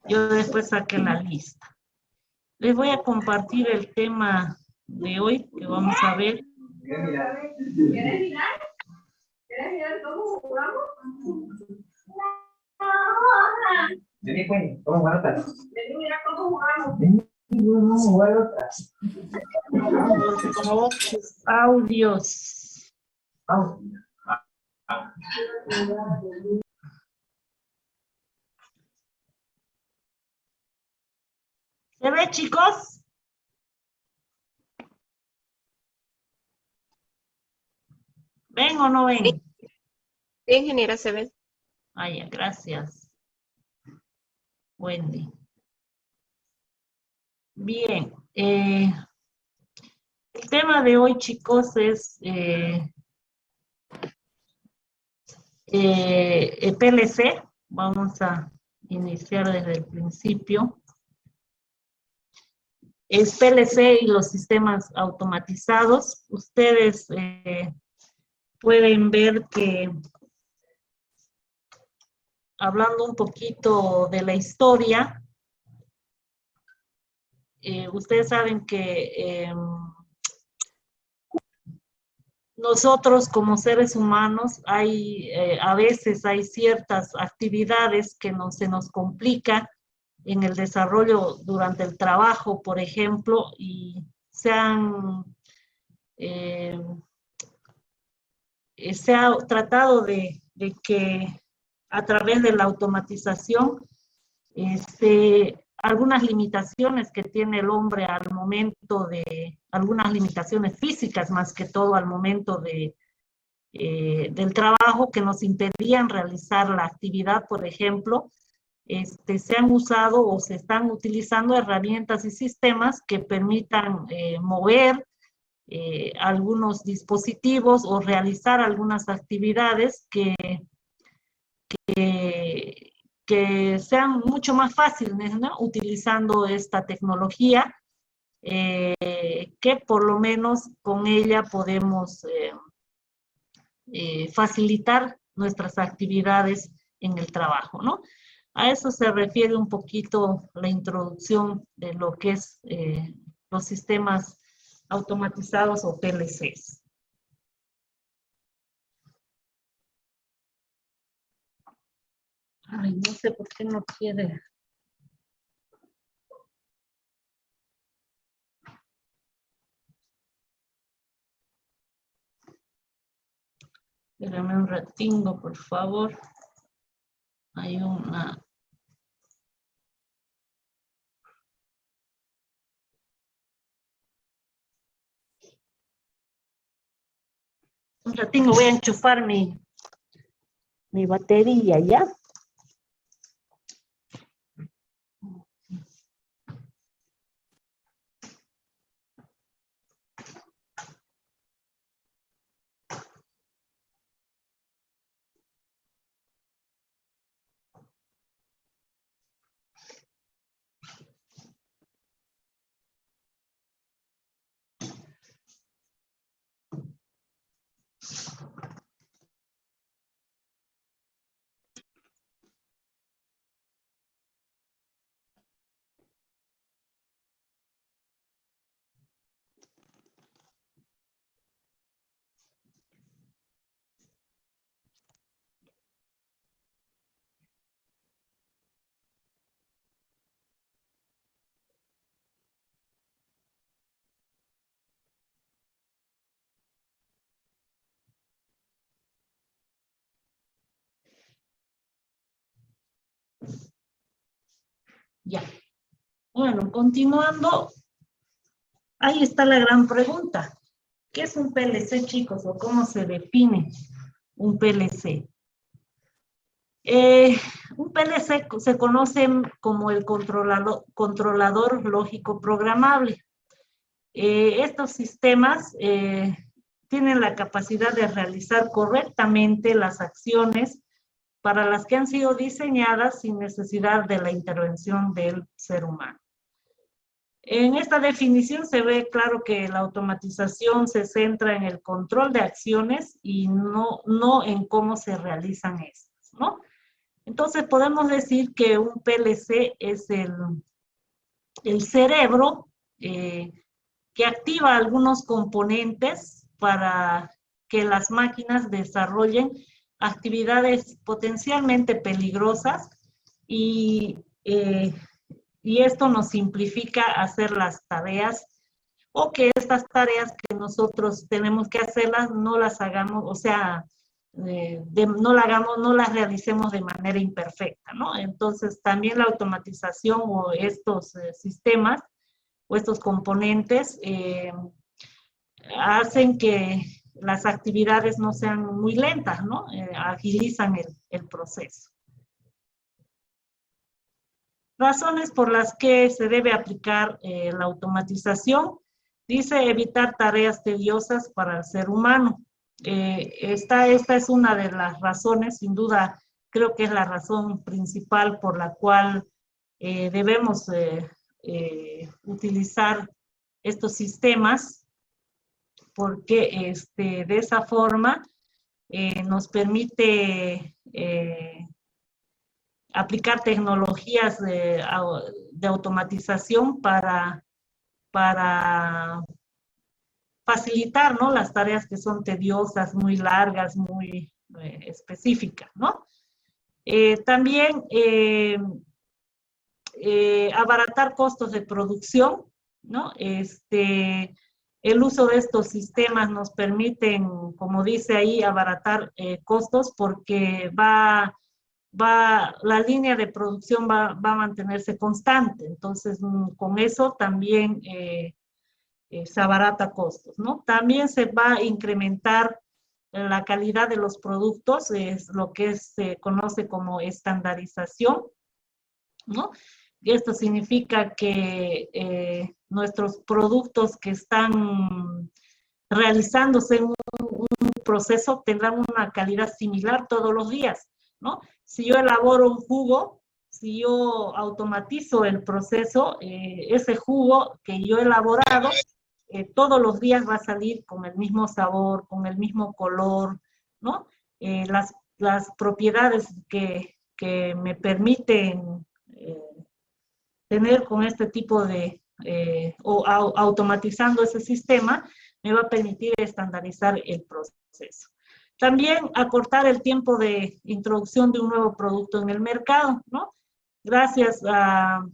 Yo después saqué la lista. Les voy a compartir el tema de hoy que vamos a ver. ¿Quieres mirar? ¿Quieres mirar? ¿Quieres mirar cómo jugamos? Vení, pues, ¿cómo jugar otra? Vení, mira cómo jugamos. Vení, vamos a jugar otra. Los audios. ¿Se ve, chicos? ¿Ven o no ven? Sí, ingeniera, se ve. Vaya, gracias. Wendy. Bien. El tema de hoy, chicos, es PLC. Vamos a iniciar desde el principio. Es PLC y los sistemas automatizados. Ustedes pueden ver que, hablando un poquito de la historia, ustedes saben que nosotros como seres humanos a veces hay ciertas actividades que se nos complica en el desarrollo durante el trabajo, por ejemplo, y se ha tratado de que a través de la automatización algunas limitaciones que tiene el hombre al momento algunas limitaciones físicas más que todo al momento del trabajo que nos impedían realizar la actividad, por ejemplo, se han usado o se están utilizando herramientas y sistemas que permitan mover algunos dispositivos o realizar algunas actividades que sean mucho más fáciles, ¿no? Utilizando esta tecnología, que por lo menos con ella podemos facilitar nuestras actividades en el trabajo, ¿no? A eso se refiere un poquito la introducción de lo que es los sistemas automatizados o PLCs. Ay, no sé por qué no quiere. Espérame un ratingo, por favor. Hay una... Un ratingo, voy a enchufar mi batería, ¿ya? Ya. Bueno, continuando, ahí está la gran pregunta. ¿Qué es un PLC, chicos? ¿O cómo se define un PLC? Un PLC se conoce como el controlador lógico programable. Estos sistemas tienen la capacidad de realizar correctamente las acciones para las que han sido diseñadas sin necesidad de la intervención del ser humano. En esta definición se ve claro que la automatización se centra en el control de acciones y no en cómo se realizan estas, ¿no? Entonces podemos decir que un PLC es el cerebro que activa algunos componentes para que las máquinas desarrollen actividades potencialmente peligrosas y esto nos simplifica hacer las tareas o que estas tareas que nosotros tenemos que hacerlas no las hagamos, o sea, no las realicemos de manera imperfecta, ¿no? Entonces también la automatización o estos sistemas o estos componentes hacen que las actividades no sean muy lentas, ¿no? Agilizan el proceso. Razones por las que se debe aplicar la automatización. Dice evitar tareas tediosas para el ser humano. Esta es una de las razones, sin duda, creo que es la razón principal por la cual debemos utilizar estos sistemas, porque de esa forma nos permite aplicar tecnologías de automatización para facilitar, ¿no?, las tareas que son tediosas, muy largas, muy específicas, ¿no? También abaratar costos de producción, ¿no? El uso de estos sistemas nos permiten, como dice ahí, abaratar costos porque la línea de producción va a mantenerse constante. Entonces, con eso también se abarata costos, ¿no? También se va a incrementar la calidad de los productos, es lo que se conoce como estandarización, ¿no? Y esto significa que nuestros productos que están realizándose en un proceso tendrán una calidad similar todos los días, ¿no? Si yo elaboro un jugo, si yo automatizo el proceso, ese jugo que yo he elaborado, todos los días va a salir con el mismo sabor, con el mismo color, ¿no? Las propiedades que me permiten tener con este tipo de, automatizando ese sistema, me va a permitir estandarizar el proceso. También acortar el tiempo de introducción de un nuevo producto en el mercado, ¿no? Gracias a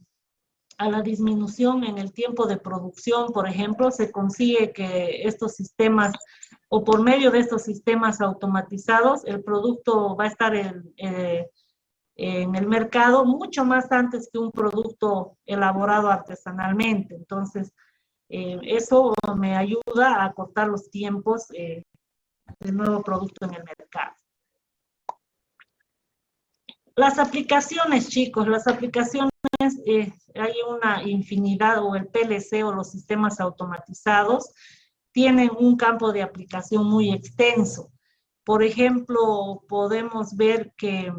la disminución en el tiempo de producción, por ejemplo, se consigue que estos sistemas, o por medio de estos sistemas automatizados, el producto va a estar en el mercado mucho más antes que un producto elaborado artesanalmente. Entonces, eso me ayuda a acortar los tiempos del nuevo producto en el mercado. Las aplicaciones, chicos, las aplicaciones, hay una infinidad, o el PLC o los sistemas automatizados tienen un campo de aplicación muy extenso. Por ejemplo, podemos ver que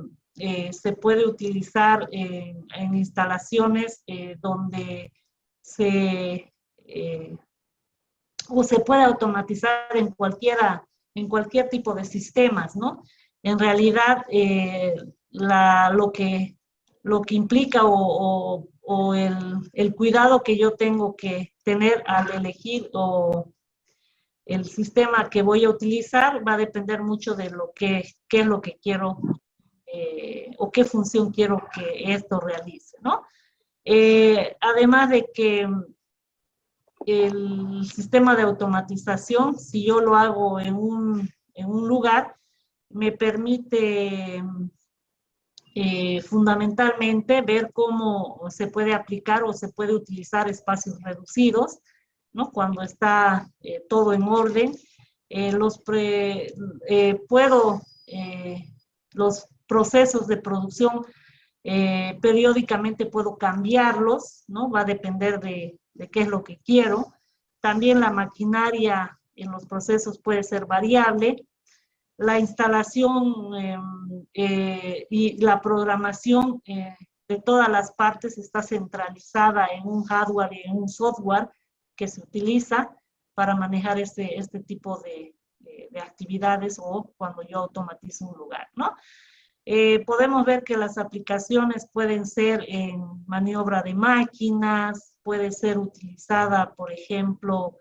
se puede utilizar en instalaciones donde o se puede automatizar en cualquier tipo de sistemas, ¿no? En realidad, lo que implica o el cuidado que yo tengo que tener al elegir el sistema que voy a utilizar va a depender mucho de qué es lo que quiero o qué función quiero que esto realice, ¿no? Además de que el sistema de automatización, si yo lo hago en un lugar, me permite fundamentalmente ver cómo se puede aplicar o se puede utilizar espacios reducidos, ¿no? Cuando está todo en orden. Los procesos de producción periódicamente puedo cambiarlos, ¿no? Va a depender de qué es lo que quiero. También la maquinaria en los procesos puede ser variable. La instalación y la programación de todas las partes está centralizada en un hardware y en un software que se utiliza para manejar este tipo de actividades o cuando yo automatizo un lugar, ¿no? Podemos ver que las aplicaciones pueden ser en maniobra de máquinas, puede ser utilizada, por ejemplo,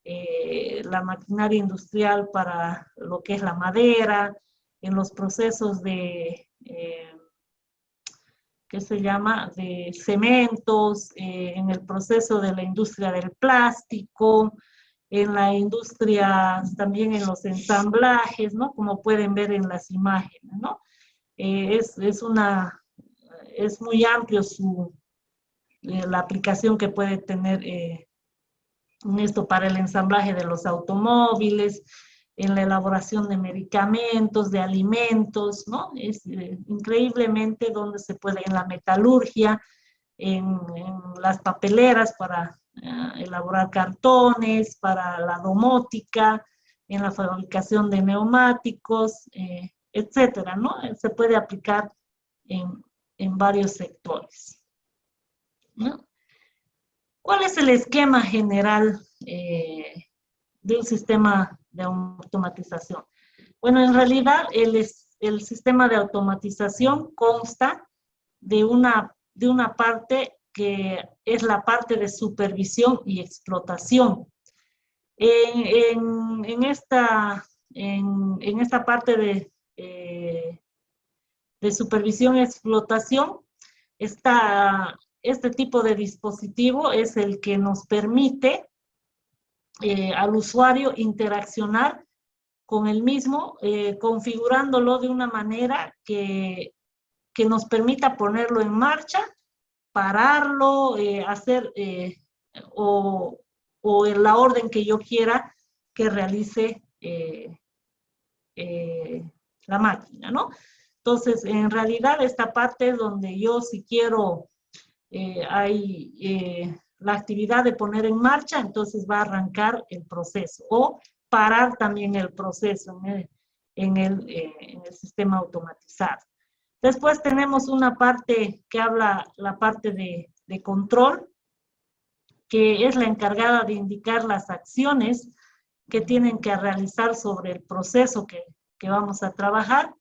la maquinaria industrial para lo que es la madera, en los procesos de, ¿qué se llama?, de cementos, en el proceso de la industria del plástico, en la industria, también en los ensamblajes, ¿no? Como pueden ver en las imágenes, ¿no? Es muy amplio la aplicación que puede tener en esto para el ensamblaje de los automóviles, en la elaboración de medicamentos, de alimentos, ¿no? Es increíblemente donde se puede, en la metalurgia, en las papeleras para elaborar cartones, para la domótica, en la fabricación de neumáticos, etcétera, ¿no? Se puede aplicar en varios sectores, ¿no? ¿Cuál es el esquema general de un sistema de automatización? Bueno, en realidad el sistema de automatización consta de una parte que es la parte de supervisión y explotación. En esta parte de supervisión y explotación, este tipo de dispositivo es el que nos permite al usuario interaccionar con el mismo, configurándolo de una manera que nos permita ponerlo en marcha, pararlo, hacer o en la orden que yo quiera que realice la máquina, ¿no? Entonces, en realidad, esta parte es donde yo, si quiero, la actividad de poner en marcha, entonces va a arrancar el proceso, o parar también el proceso en el sistema automatizado. Después tenemos una parte que habla, la parte de control, que es la encargada de indicar las acciones que tienen que realizar sobre el proceso que vamos a trabajar.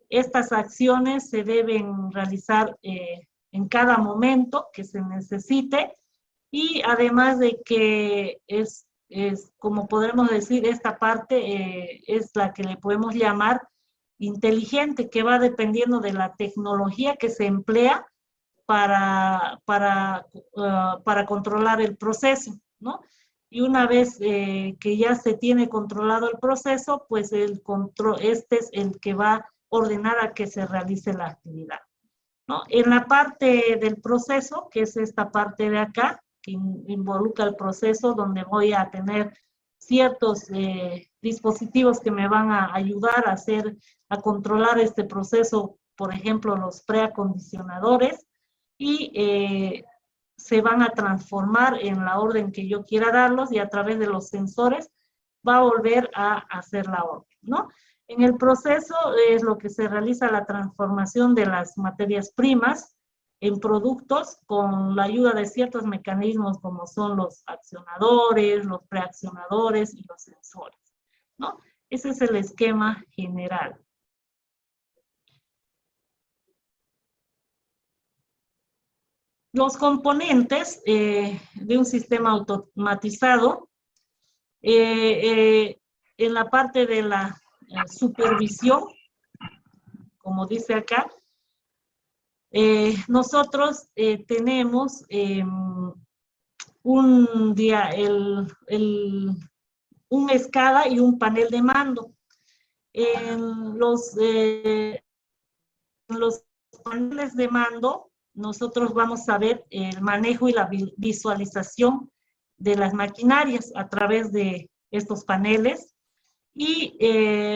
Estas acciones se deben realizar en cada momento que se necesite, y además de que es como podemos decir, esta parte es la que le podemos llamar inteligente, que va dependiendo de la tecnología que se emplea para controlar el proceso, ¿no? Y una vez que ya se tiene controlado el proceso, pues este es el que va a ordenar a que se realice la actividad, ¿no? En la parte del proceso, que es esta parte de acá, que involucra el proceso, donde voy a tener ciertos dispositivos que me van a ayudar a controlar este proceso, por ejemplo, los preacondicionadores, y se van a transformar en la orden que yo quiera darlos, y a través de los sensores va a volver a hacer la orden, ¿no? En el proceso es lo que se realiza la transformación de las materias primas en productos con la ayuda de ciertos mecanismos como son los accionadores, los preaccionadores y los sensores, ¿no? Ese es el esquema general. Los componentes de un sistema automatizado, en la parte de la supervisión, como dice acá, nosotros tenemos un escala y un panel de mando. En los paneles de mando, nosotros vamos a ver el manejo y la visualización de las maquinarias a través de estos paneles, y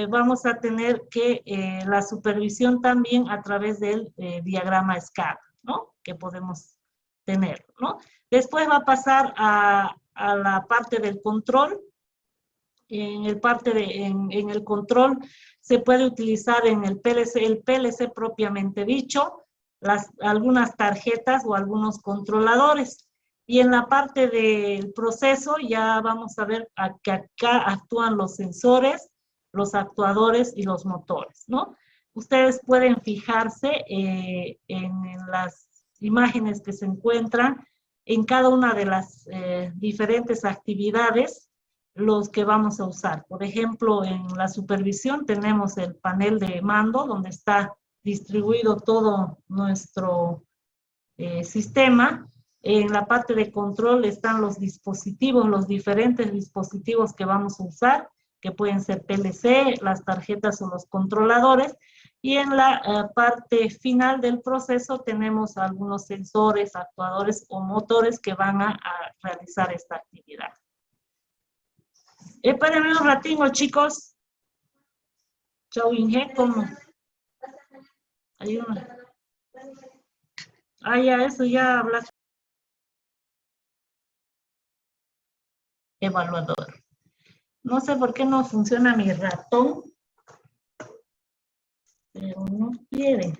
vamos a tener que la supervisión también a través del diagrama escala, ¿no? Que podemos tener, ¿no? Después va a pasar a la parte del control. En el control se puede utilizar en el PLC propiamente dicho, algunas tarjetas o algunos controladores. Y en la parte del proceso ya vamos a ver que acá actúan los sensores, los actuadores y los motores, ¿no? ustedes pueden fijarse en las imágenes que se encuentran en cada una de las diferentes actividades los que vamos a usar. Por ejemplo, en la supervisión tenemos el panel de mando donde está distribuido todo nuestro sistema. En la parte de control están los dispositivos, los diferentes dispositivos que vamos a usar, que pueden ser PLC, las tarjetas o los controladores. Y en la parte final del proceso tenemos algunos sensores, actuadores o motores que van a realizar esta actividad. Espérenme un ratito, chicos. Chau, Inge, ¿cómo? Ayúdame. Ah, ya, eso ya hablas. Evaluador. No sé por qué no funciona mi ratón, pero no quiere.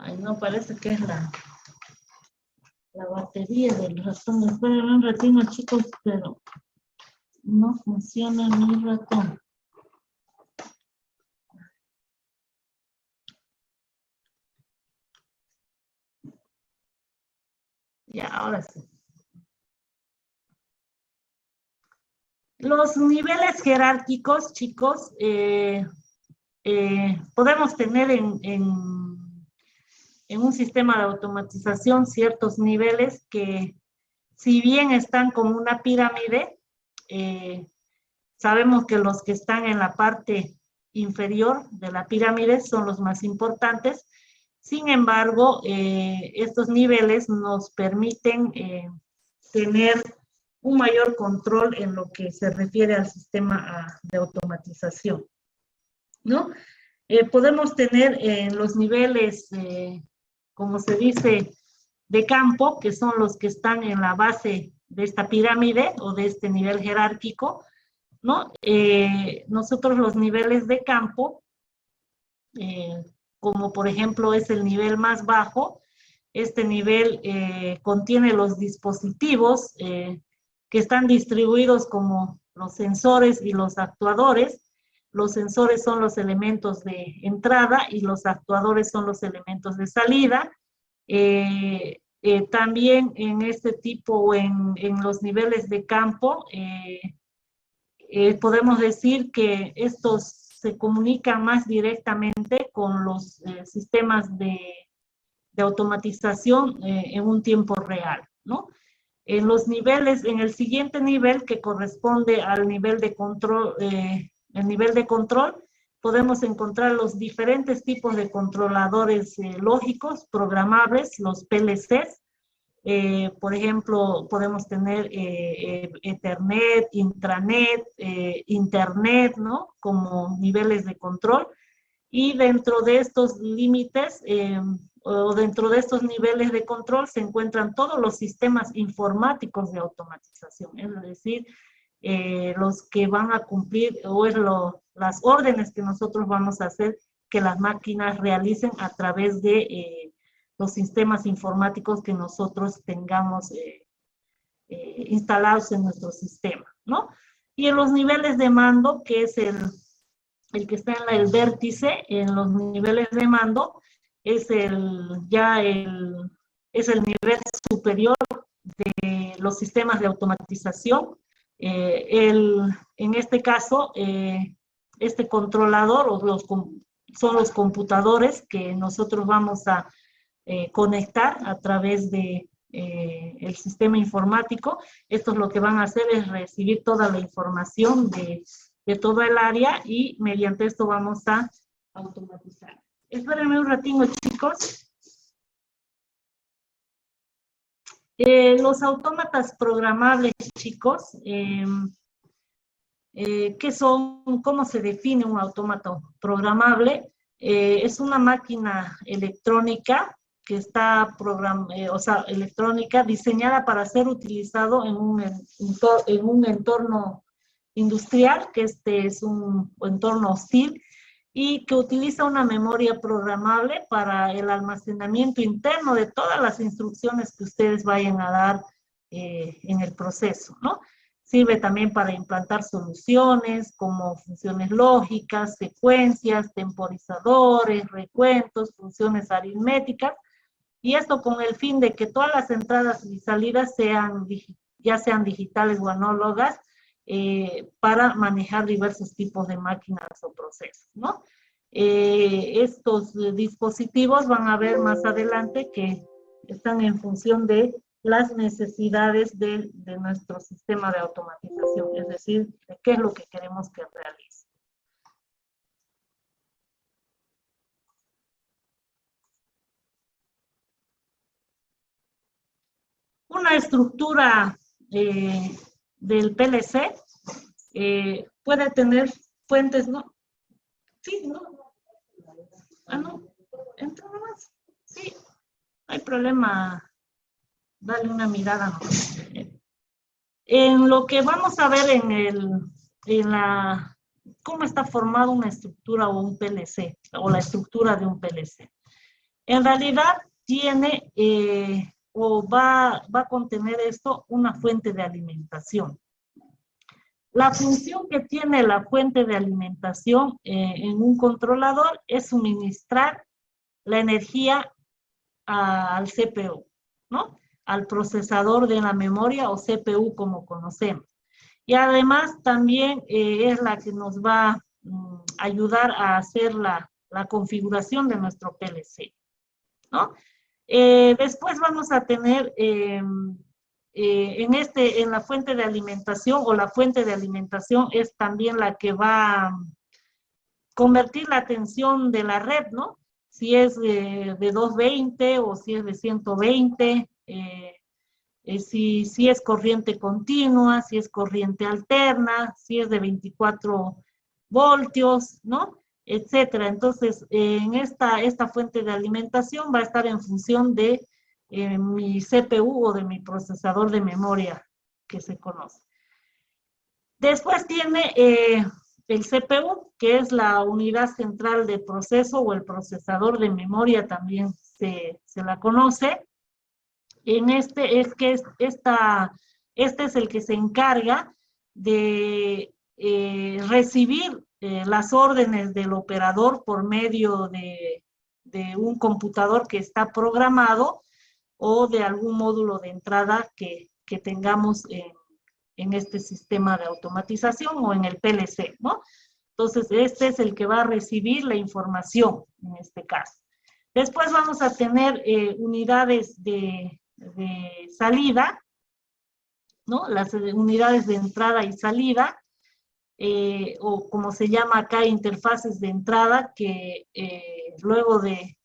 Ay, no, parece que es la batería del ratón. Espérenme un ratito, chicos, pero no funciona mi ratón. Ya, ahora sí. Los niveles jerárquicos, chicos, podemos tener en un sistema de automatización ciertos niveles que, si bien están como una pirámide, sabemos que los que están en la parte inferior de la pirámide son los más importantes. Sin embargo, estos niveles nos permiten tener un mayor control en lo que se refiere al sistema de automatización, ¿no? Podemos tener en los niveles, como se dice, de campo, que son los que están en la base de esta pirámide o de este nivel jerárquico, ¿no? Nosotros los niveles de campo, como por ejemplo es el nivel más bajo, este nivel contiene los dispositivos que están distribuidos como los sensores y los actuadores. Los sensores son los elementos de entrada y los actuadores son los elementos de salida. También en este tipo o en los niveles de campo, podemos decir que estos se comunican más directamente con los sistemas de automatización en un tiempo real, ¿no? En los niveles, en el siguiente nivel que corresponde al nivel de control, el nivel de control, podemos encontrar los diferentes tipos de controladores lógicos, programables, los PLCs. Por ejemplo, podemos tener Ethernet, intranet, Internet, ¿no? Como niveles de control. Y dentro de estos límites, o dentro de estos niveles de control, se encuentran todos los sistemas informáticos de automatización, es decir, los que van a cumplir, o es las órdenes que nosotros vamos a hacer que las máquinas realicen a través de los sistemas informáticos que nosotros tengamos instalados en nuestro sistema, ¿no? Y en los niveles de mando, que es el que está en el vértice, en los niveles de mando, es el nivel superior de los sistemas de automatización. En este caso, este controlador son los computadores que nosotros vamos a conectar a través de el sistema informático. Esto es lo que van a hacer, es recibir toda la información de toda el área y mediante esto vamos a automatizar. Espérenme un ratito, chicos. Los autómatas programables, chicos, ¿qué son? ¿Cómo se define un autómata programable? Es una máquina electrónica que está electrónica diseñada para ser utilizado en un entorno industrial, que este es un entorno hostil, y que utiliza una memoria programable para el almacenamiento interno de todas las instrucciones que ustedes vayan a dar en el proceso, ¿no? Sirve también para implantar soluciones como funciones lógicas, secuencias, temporizadores, recuentos, funciones aritméticas, y esto con el fin de que todas las entradas y salidas ya sean digitales o análogas, para manejar diversos tipos de máquinas o procesos, ¿no? Estos dispositivos van a ver más adelante que están en función de las necesidades de nuestro sistema de automatización, es decir, de qué es lo que queremos que realice. Una estructura del PLC puede tener fuentes, ¿no? Sí, ¿no? Ah, no. Entra nomás. Sí, no hay problema. Dale una mirada, ¿no? En lo que vamos a ver cómo está formada una estructura o un PLC, o la estructura de un PLC. En realidad tiene, o va a contener esto, una fuente de alimentación. La función que tiene la fuente de alimentación en un controlador es suministrar la energía al CPU, ¿no? Al procesador de la memoria o CPU como conocemos. Y además también es la que nos va a ayudar a hacer la configuración de nuestro PLC, ¿no? Después vamos a tener en la fuente de alimentación, o la fuente de alimentación es también la que va a convertir la tensión de la red, ¿no? Si es de 220 o si es de 120, si es corriente continua, si es corriente alterna, si es de 24 voltios, ¿no? Etcétera. Entonces, en esta fuente de alimentación va a estar en función de mi CPU o de mi procesador de memoria que se conoce. Después tiene el CPU, que es la unidad central de proceso o el procesador de memoria, también se la conoce. Este es el que se encarga de recibir las órdenes del operador por medio de un computador que está programado, o de algún módulo de entrada que tengamos en este sistema de automatización o en el PLC, ¿no? Entonces, este es el que va a recibir la información en este caso. Después vamos a tener unidades de salida, ¿no? Las unidades de entrada y salida, o como se llama acá, interfaces de entrada, que luego de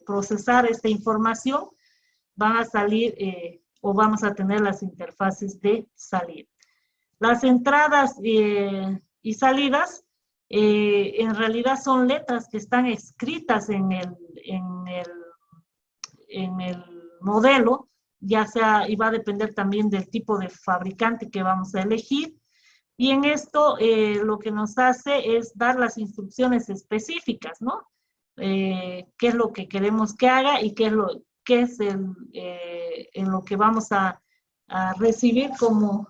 procesar esta información van a salir o vamos a tener las interfaces de salida. Las entradas y salidas en realidad son letras que están escritas en el modelo, ya sea, y va a depender también del tipo de fabricante que vamos a elegir. Y en esto lo que nos hace es dar las instrucciones específicas, ¿no? Qué es lo que queremos que haga y qué es en lo que vamos a recibir como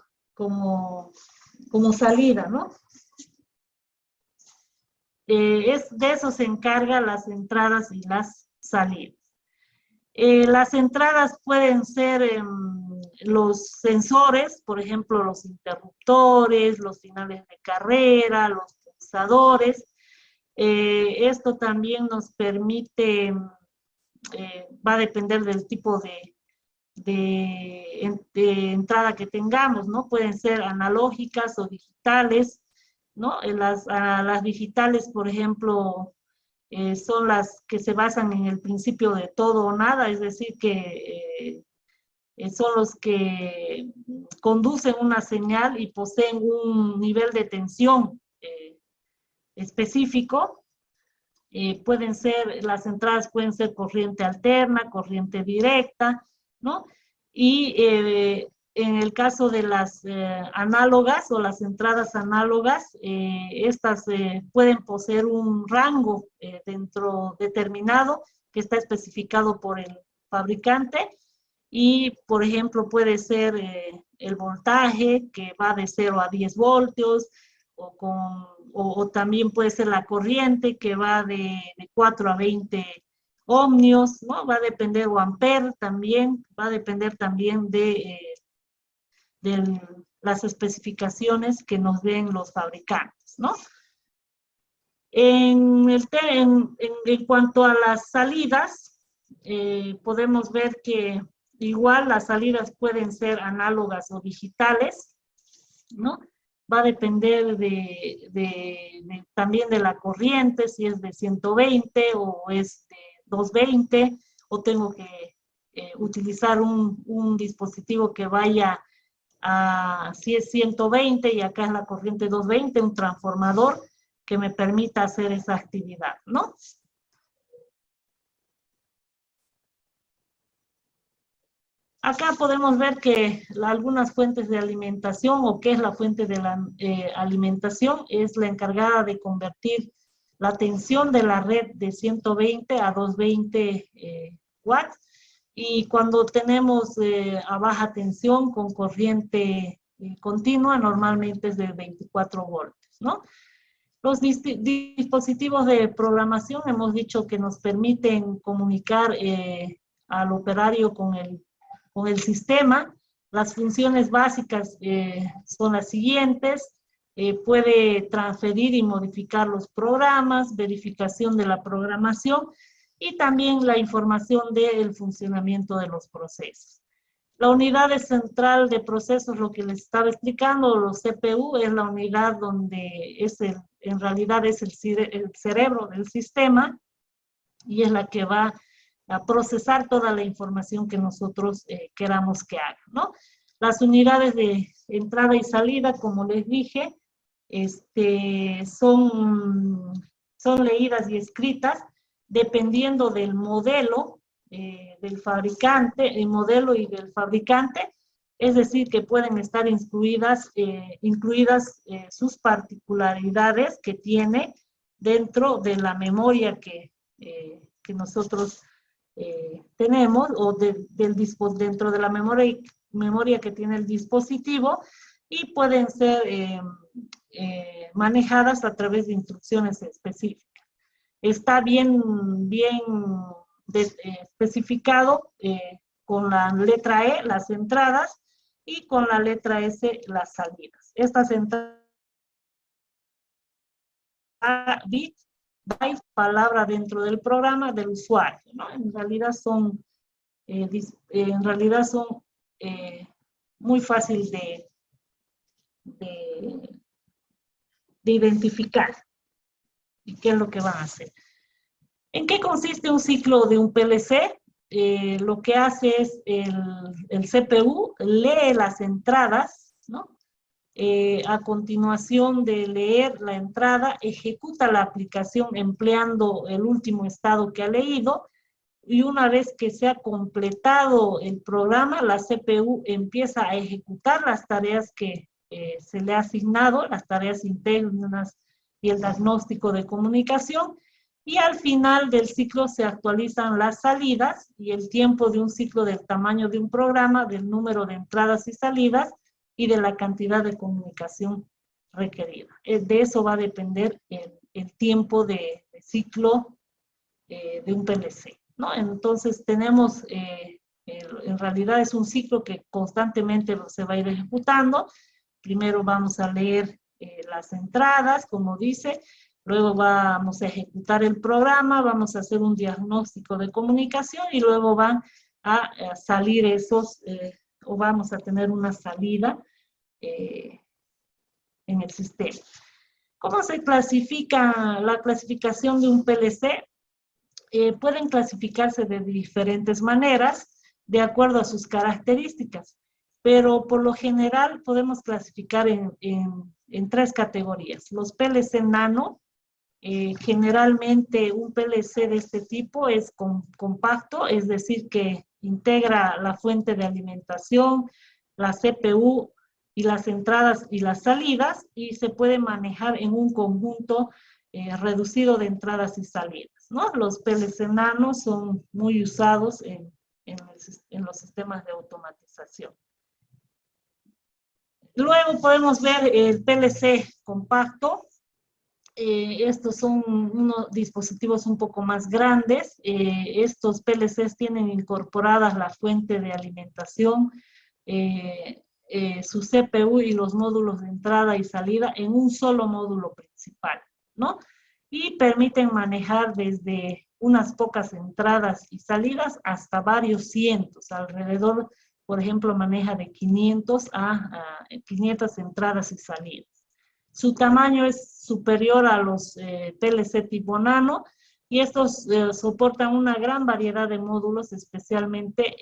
salida, ¿no? De eso se encarga las entradas y las salidas. Las entradas pueden ser los sensores, por ejemplo, los interruptores, los finales de carrera, los pulsadores. Esto también nos permite, va a depender del tipo de entrada que tengamos, ¿no? Pueden ser analógicas o digitales, ¿no? Las digitales, por ejemplo, son las que se basan en el principio de todo o nada, es decir, que son los que conducen una señal y poseen un nivel de tensión específico. Las entradas pueden ser corriente alterna, corriente directa, ¿no? Y en el caso de las análogas o las entradas análogas, estas pueden poseer un rango dentro determinado que está especificado por el fabricante y, por ejemplo, puede ser el voltaje que va de 0 a 10 voltios o también puede ser la corriente que va de 4 a 20 ohmios, ¿no? Va a depender, o amper también, va a depender también de las especificaciones que nos den los fabricantes, ¿no? En cuanto a las salidas, podemos ver que igual las salidas pueden ser análogas o digitales, ¿no? Va a depender también de la corriente, si es de 120 o es de 220, o tengo que utilizar un dispositivo que vaya si es 120 y acá es la corriente 220, un transformador que me permita hacer esa actividad, ¿no? Acá podemos ver que algunas fuentes de alimentación, o qué es la fuente de la alimentación, es la encargada de convertir la tensión de la red de 120 a 220 watts. Y cuando tenemos a baja tensión con corriente continua, normalmente es de 24 voltios, ¿no? Los dispositivos de programación hemos dicho que nos permiten comunicar al operario con el sistema. Las funciones básicas son las siguientes. Puede transferir y modificar los programas, verificación de la programación y también la información del funcionamiento de los procesos. La unidad central de procesos, lo que les estaba explicando, los CPU, es la unidad donde en realidad es el cerebro del sistema y es la que va a procesar toda la información que nosotros queramos que haga, ¿no? Las unidades de entrada y salida, como les dije, son leídas y escritas dependiendo del modelo del fabricante, el modelo y del fabricante, es decir, que pueden estar incluidas sus particularidades que tiene dentro de la memoria que nosotros tenemos, o dentro de la memoria que tiene el dispositivo, y pueden ser manejadas a través de instrucciones específicas. Está bien especificado con la letra E, las entradas, y con la letra S, las salidas. Estas entradas, bit, byte, palabra dentro del programa del usuario, ¿no? En realidad son muy fácil de identificar. ¿Y qué es lo que van a hacer? ¿En qué consiste un ciclo de un PLC? Lo que hace es el CPU lee las entradas, ¿no? A continuación de leer la entrada, ejecuta la aplicación empleando el último estado que ha leído, y una vez que se ha completado el programa, la CPU empieza a ejecutar las tareas que se le ha asignado, las tareas internas y el diagnóstico de comunicación, y al final del ciclo se actualizan las salidas y el tiempo de un ciclo del tamaño de un programa, del número de entradas y salidas y de la cantidad de comunicación requerida. De eso va a depender el tiempo de ciclo de un PLC, ¿no? Entonces tenemos, en realidad es un ciclo que constantemente se va a ir ejecutando. Primero vamos a leer las entradas, como dice, luego vamos a ejecutar el programa, vamos a hacer un diagnóstico de comunicación y luego van a salir o vamos a tener una salida en el sistema. ¿Cómo se clasifica la clasificación de un PLC? Pueden clasificarse de diferentes maneras. de acuerdo a sus características. Pero por lo general podemos clasificar en tres categorías. Los PLC nano, generalmente un PLC de este tipo es compacto, es decir, que integra la fuente de alimentación, la CPU y las entradas y las salidas, y se puede manejar en un conjunto reducido de entradas y salidas, ¿no? Los PLC nano son muy usados en los sistemas de automatización. Luego podemos ver el PLC compacto. Estos son unos dispositivos un poco más grandes. Estos PLCs tienen incorporadas la fuente de alimentación, su CPU y los módulos de entrada y salida en un solo módulo principal, ¿no? Y permiten manejar desde unas pocas entradas y salidas hasta varios cientos, alrededor, por ejemplo, maneja de 500 a 500 entradas y salidas. Su tamaño es superior a los PLC tipo nano, y estos soportan una gran variedad de módulos, especialmente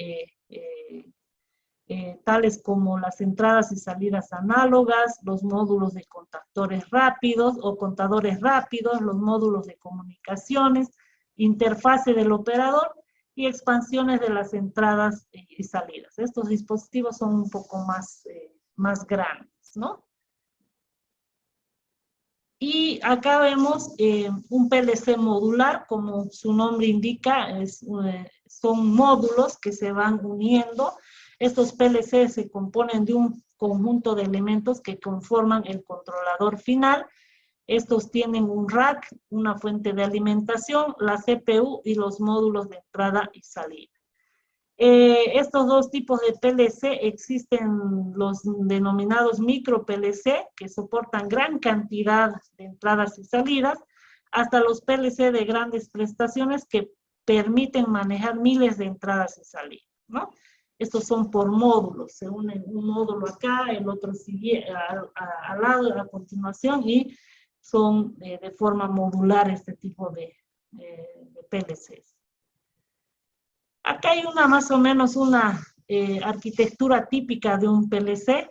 tales como las entradas y salidas análogas, los módulos de contactores rápidos o contadores rápidos, los módulos de comunicaciones, interfase del operador y expansiones de las entradas y salidas. Estos dispositivos son un poco más grandes, ¿no? Y acá vemos un PLC modular, como su nombre indica, son módulos que se van uniendo. Estos PLC se componen de un conjunto de elementos que conforman el controlador final. Estos tienen un rack, una fuente de alimentación, la CPU y los módulos de entrada y salida. Estos dos tipos de PLC existen los denominados micro PLC, que soportan gran cantidad de entradas y salidas, hasta los PLC de grandes prestaciones que permiten manejar miles de entradas y salidas, ¿no? Estos son por módulos, se unen un módulo acá, el otro sigue al lado, a continuación, y son de forma modular este tipo de PLCs. Acá hay más o menos una arquitectura típica de un PLC.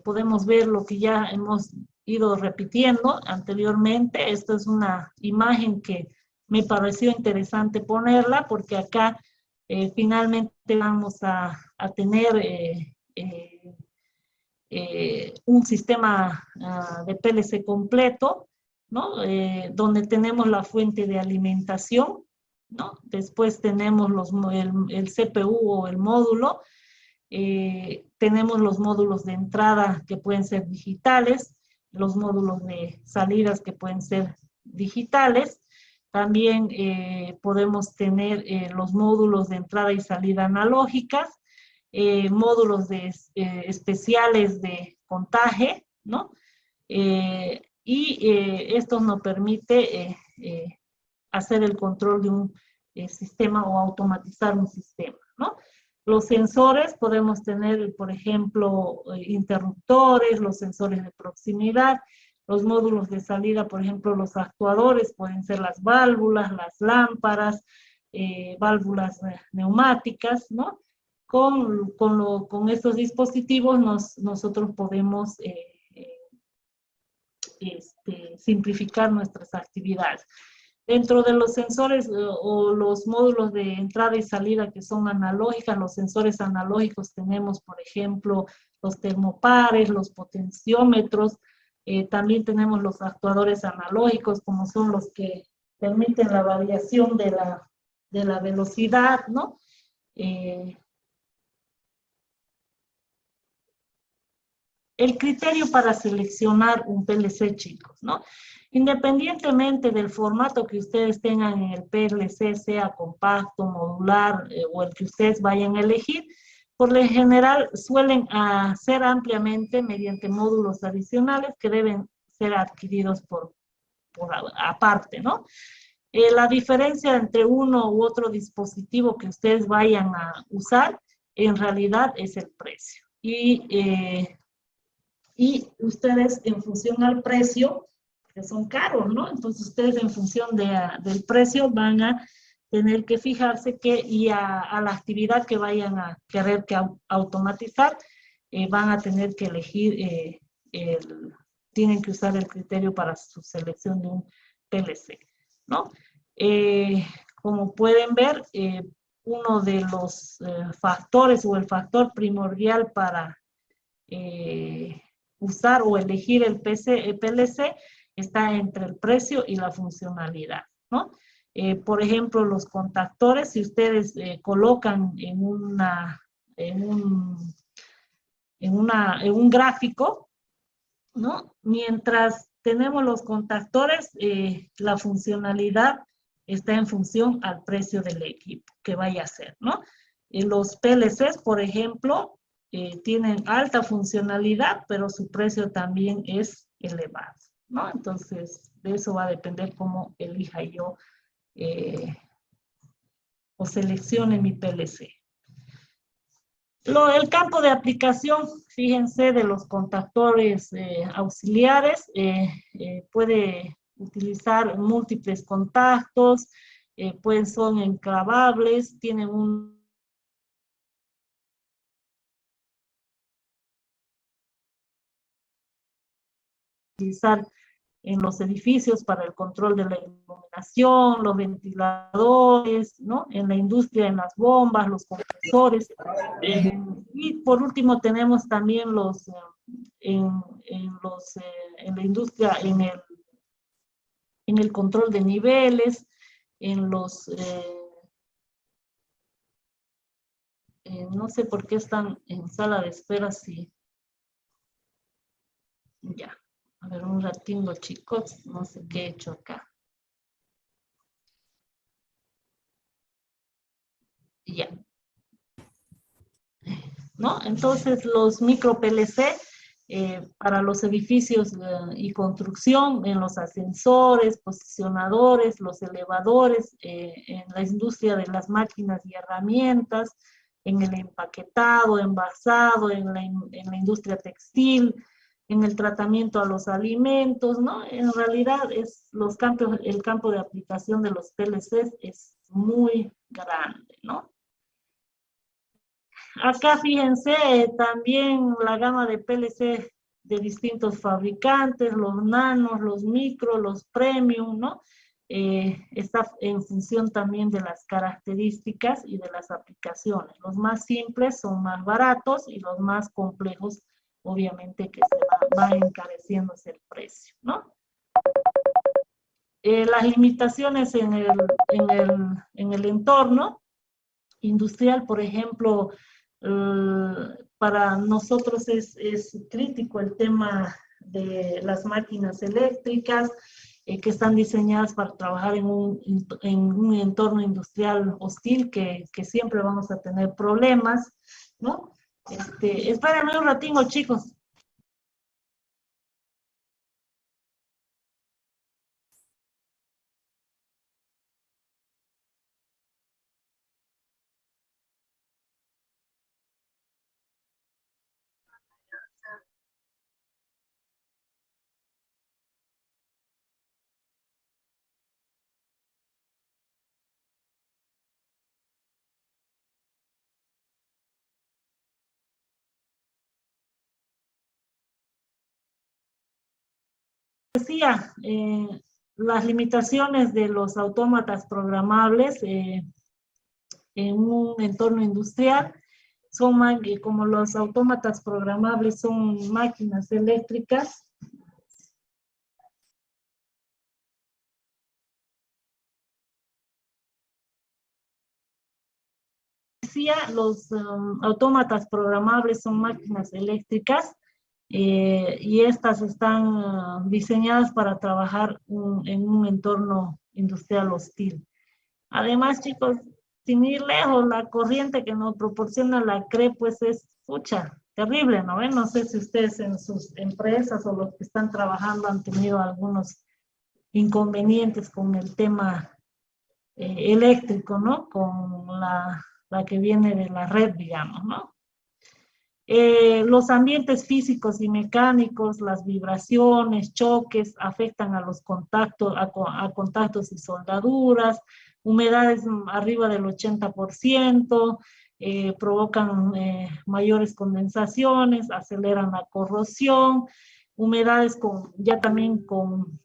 Podemos ver lo que ya hemos ido repitiendo anteriormente. Esta es una imagen que me pareció interesante ponerla, porque acá finalmente vamos a tener un sistema de PLC completo, ¿no? Donde tenemos la fuente de alimentación, ¿no? Después tenemos el CPU o el módulo, tenemos los módulos de entrada que pueden ser digitales, los módulos de salidas que pueden ser digitales. También podemos tener los módulos de entrada y salida analógicas, módulos especiales de contaje, ¿no? Esto nos permite hacer el control de un sistema o automatizar un sistema, ¿no? Los sensores podemos tener, por ejemplo, interruptores, los sensores de proximidad, los módulos de salida, por ejemplo, los actuadores, pueden ser las válvulas, las lámparas, válvulas neumáticas, ¿no? Con estos dispositivos nosotros podemos simplificar nuestras actividades. Dentro de los sensores o los módulos de entrada y salida que son analógicas, los sensores analógicos tenemos, por ejemplo, los termopares, los potenciómetros, también tenemos los actuadores analógicos, como son los que permiten la variación de la velocidad, ¿no? El criterio para seleccionar un PLC, chicos, ¿no? Independientemente del formato que ustedes tengan en el PLC, sea compacto, modular o el que ustedes vayan a elegir, por lo general suelen ser ampliamente mediante módulos adicionales que deben ser adquiridos por aparte, ¿no? La diferencia entre uno u otro dispositivo que ustedes vayan a usar, en realidad es el precio. Y ustedes, en función al precio, que son caros, ¿no? Entonces ustedes, en función del precio, van a tener que fijarse que y a la actividad que vayan a querer que automatizar, van a tener que elegir, tienen que usar el criterio para su selección de un PLC, ¿no? Como pueden ver, uno de los factores o el factor primordial para usar o elegir el PLC está entre el precio y la funcionalidad, ¿no? Por ejemplo, los contactores, si ustedes colocan en un gráfico, ¿no? Mientras tenemos los contactores, la funcionalidad está en función al precio del equipo que vaya a ser, ¿no? Los PLCs, por ejemplo, tienen alta funcionalidad, pero su precio también es elevado, ¿no? Entonces, de eso va a depender cómo elija yo o seleccione mi PLC. El campo de aplicación, fíjense, de los contactores auxiliares, puede utilizar múltiples contactos, son enclavables, tienen un utilizar en los edificios para el control de la iluminación, los ventiladores, ¿no? En la industria, en las bombas, los compresores. Y por último tenemos también en la industria, en el control de niveles, no sé por qué están en sala de espera, sí. Ya. A ver, un ratito, chicos, no sé qué he hecho acá. Ya. ¿No? Entonces, los micro PLC para los edificios y construcción, en los ascensores, posicionadores, los elevadores, en la industria de las máquinas y herramientas, en el empaquetado, envasado, en la industria textil, en el tratamiento a los alimentos, ¿no? En realidad el campo de aplicación de los PLCs es muy grande, ¿no? Acá fíjense también la gama de PLC de distintos fabricantes, los nanos, los micro, los premium, ¿no? Está en función también de las características y de las aplicaciones. Los más simples son más baratos y los más complejos, obviamente, que va encareciéndose el precio, ¿no? Las limitaciones en el entorno industrial, por ejemplo, para nosotros es crítico el tema de las máquinas eléctricas que están diseñadas para trabajar en un entorno industrial hostil que siempre vamos a tener problemas, ¿no? Espérenme un ratito, chicos. Decía, las limitaciones de los autómatas programables en un entorno industrial son como los autómatas programables son máquinas eléctricas. Decía, los autómatas programables son máquinas eléctricas y estas están diseñadas para trabajar en un entorno industrial hostil. Además, chicos, sin ir lejos, la corriente que nos proporciona la CRE, pues es, pucha, terrible, ¿no? No sé si ustedes en sus empresas o los que están trabajando han tenido algunos inconvenientes con el tema eléctrico, ¿no? Con la que viene de la red, digamos, ¿no? Los ambientes físicos y mecánicos, las vibraciones, choques, afectan a los contactos, a contactos y soldaduras, humedades arriba del 80%, provocan mayores condensaciones, aceleran la corrosión, humedades ya también con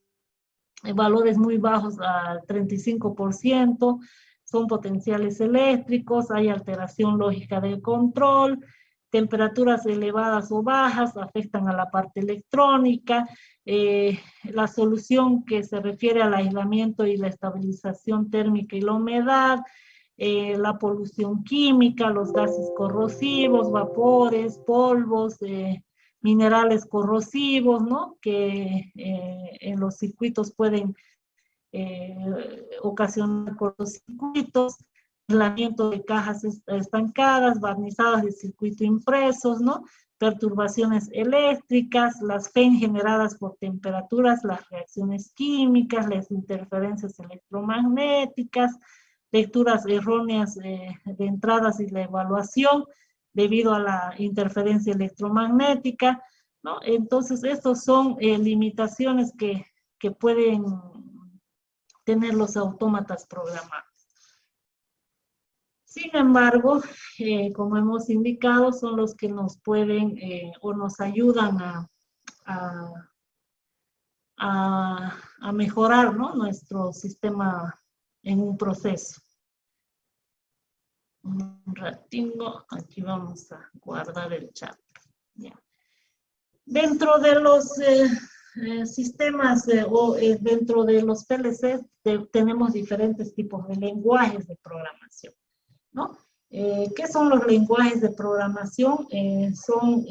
valores muy bajos al 35%, son potenciales eléctricos, hay alteración lógica del control, temperaturas elevadas o bajas afectan a la parte electrónica, la solución que se refiere al aislamiento y la estabilización térmica y la humedad, la polución química, los gases corrosivos, vapores, polvos, minerales corrosivos, ¿no? Que en los circuitos pueden ocasionar cortocircuitos, aislamiento de cajas estancadas, barnizadas de circuito impresos, ¿no? Perturbaciones eléctricas, las FEN generadas por temperaturas, las reacciones químicas, las interferencias electromagnéticas, lecturas erróneas de entradas y la evaluación debido a la interferencia electromagnética, ¿no? Entonces, estos son limitaciones que pueden tener los autómatas programados. Sin embargo, como hemos indicado, son los que nos pueden o nos ayudan a mejorar, ¿no? Nuestro sistema en un proceso. Un ratito, aquí vamos a guardar el chat. Ya. Dentro de los sistemas o dentro de los PLCs tenemos diferentes tipos de lenguajes de programación, ¿no? ¿Qué son los lenguajes de programación? Son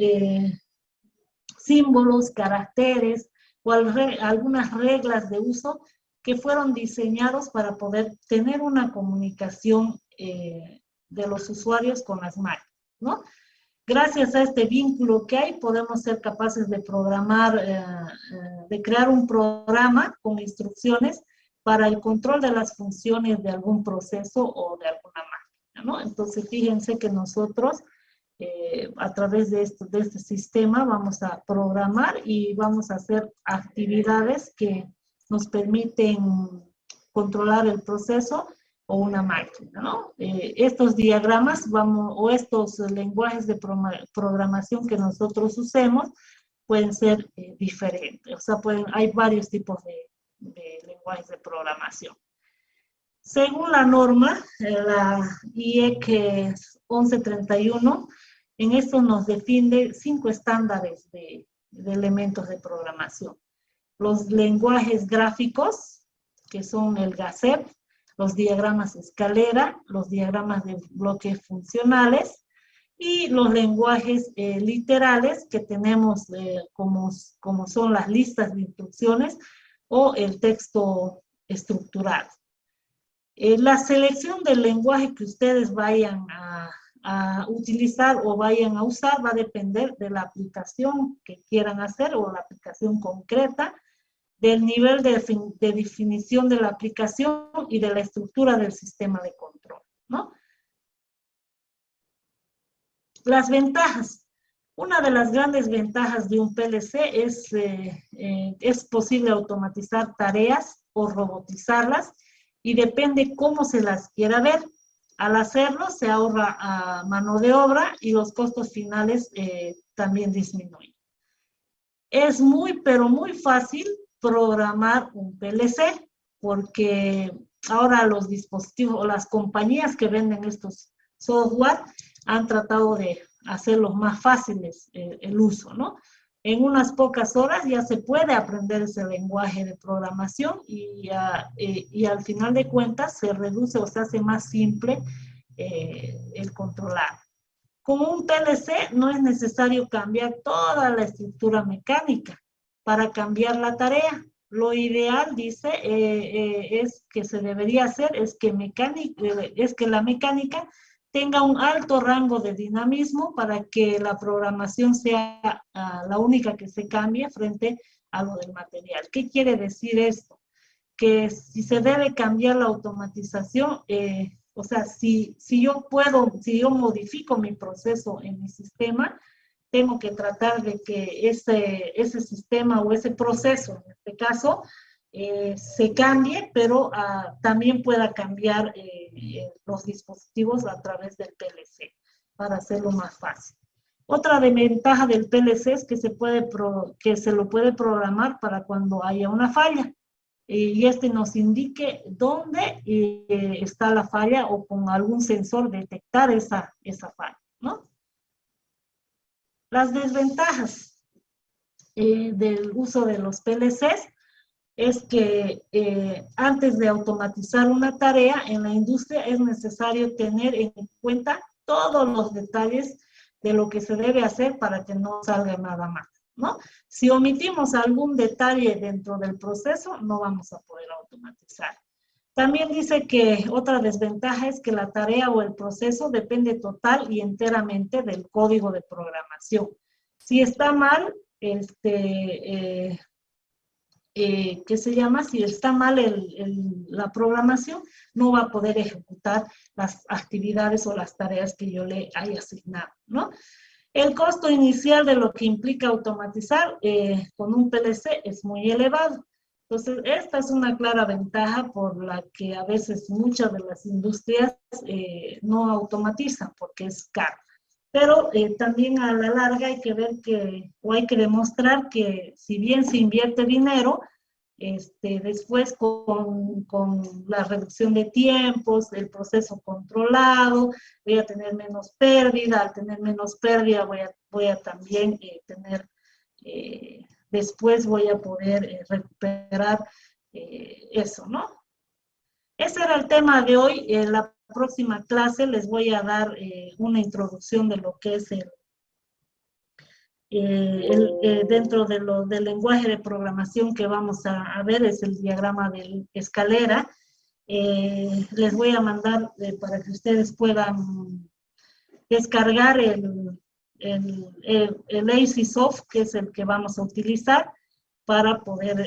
símbolos, caracteres o algunas reglas de uso que fueron diseñados para poder tener una comunicación de los usuarios con las máquinas, ¿no? Gracias a este vínculo que hay, podemos ser capaces de programar, de crear un programa con instrucciones para el control de las funciones de algún proceso o de alguna máquina, ¿no? Entonces, fíjense que nosotros, a través de este sistema, vamos a programar y vamos a hacer actividades que nos permiten controlar el proceso o una máquina, ¿no? Estos diagramas o estos lenguajes de programación que nosotros usemos pueden ser diferentes, o sea, hay varios tipos de lenguajes de programación. Según la norma, la IEC 1131, en esto nos define 5 estándares de elementos de programación. Los lenguajes gráficos, que son el GASEP, los diagramas escalera, los diagramas de bloques funcionales y los lenguajes literales que tenemos como son las listas de instrucciones o el texto estructurado. La selección del lenguaje que ustedes vayan a utilizar o vayan a usar va a depender de la aplicación que quieran hacer o la aplicación concreta, del nivel de definición de la aplicación y de la estructura del sistema de control, ¿no? Las ventajas. Una de las grandes ventajas de un PLC es posible automatizar tareas o robotizarlas y depende cómo se las quiera ver. Al hacerlo se ahorra mano de obra y los costos finales también disminuyen. Es pero muy fácil programar un PLC, porque ahora los dispositivos o las compañías que venden estos software han tratado de hacerlos más fáciles el uso, ¿no? En unas pocas horas ya se puede aprender ese lenguaje de programación y al final de cuentas se reduce o se hace más simple el controlar. Como un PLC no es necesario cambiar toda la estructura mecánica para cambiar la tarea. Lo ideal, dice, es que se debería hacer, es que la mecánica tenga un alto rango de dinamismo para que la programación sea la única que se cambie frente a lo del material. ¿Qué quiere decir esto? Que si se debe cambiar la automatización, o sea, si yo modifico mi proceso en mi sistema, tengo que tratar de que ese sistema o ese proceso, en este caso, se cambie, pero también pueda cambiar los dispositivos a través del PLC para hacerlo más fácil. Otra ventaja del PLC es que se lo puede programar para cuando haya una falla y este nos indique dónde está la falla o con algún sensor detectar esa falla, ¿no? Las desventajas del uso de los PLCs es que antes de automatizar una tarea en la industria es necesario tener en cuenta todos los detalles de lo que se debe hacer para que no salga nada mal, ¿no? Si omitimos algún detalle dentro del proceso, no vamos a poder automatizar. También dice que otra desventaja es que la tarea o el proceso depende total y enteramente del código de programación. Si está mal, ¿qué se llama? Si está mal la programación, no va a poder ejecutar las actividades o las tareas que yo le haya asignado, ¿no? El costo inicial de lo que implica automatizar con un PLC es muy elevado. Entonces, esta es una clara ventaja por la que a veces muchas de las industrias no automatizan porque es caro. Pero también a la larga hay que ver hay que demostrar que si bien se invierte dinero, después con la reducción de tiempos, el proceso controlado, voy a tener menos pérdida, al tener menos pérdida voy a también tener, después voy a poder recuperar eso, ¿no? Ese era el tema de hoy. En la próxima clase les voy a dar una introducción de lo que es dentro del lenguaje de programación que vamos a ver, es el diagrama de escalera. Les voy a mandar para que ustedes puedan descargar el ACSoft, que es el que vamos a utilizar para poder,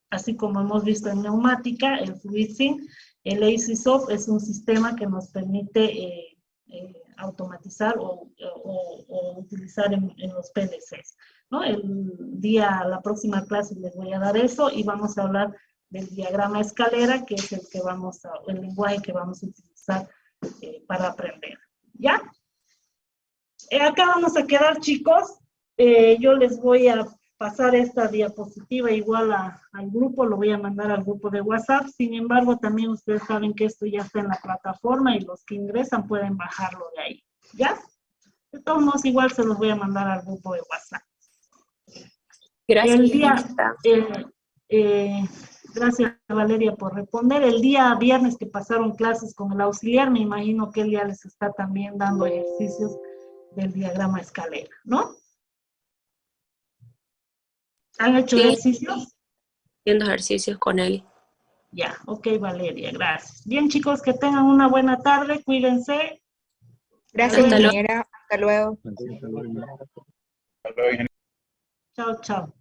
así como hemos visto en neumática, el FluidSync, el ACSoft es un sistema que nos permite automatizar o utilizar en los PLCs, ¿no? La próxima clase les voy a dar eso y vamos a hablar del diagrama escalera, que es el lenguaje que vamos a utilizar para aprender, ¿ya? Acá vamos a quedar, chicos. Yo les voy a pasar esta diapositiva igual al grupo, lo voy a mandar al grupo de WhatsApp. Sin embargo, también ustedes saben que esto ya está en la plataforma y los que ingresan pueden bajarlo de ahí, ¿ya? De todos modos, igual se los voy a mandar al grupo de WhatsApp. Gracias. Gracias, Valeria, por responder. El día viernes que pasaron clases con el auxiliar, me imagino que él ya les está también dando ejercicios del diagrama escalera, ¿no? ¿Han hecho ejercicios? Haciendo ejercicios con él. Ya, ok, Valeria, gracias. Bien, chicos, que tengan una buena tarde, cuídense. Gracias, ingeniera. Hasta luego. Chao, chao.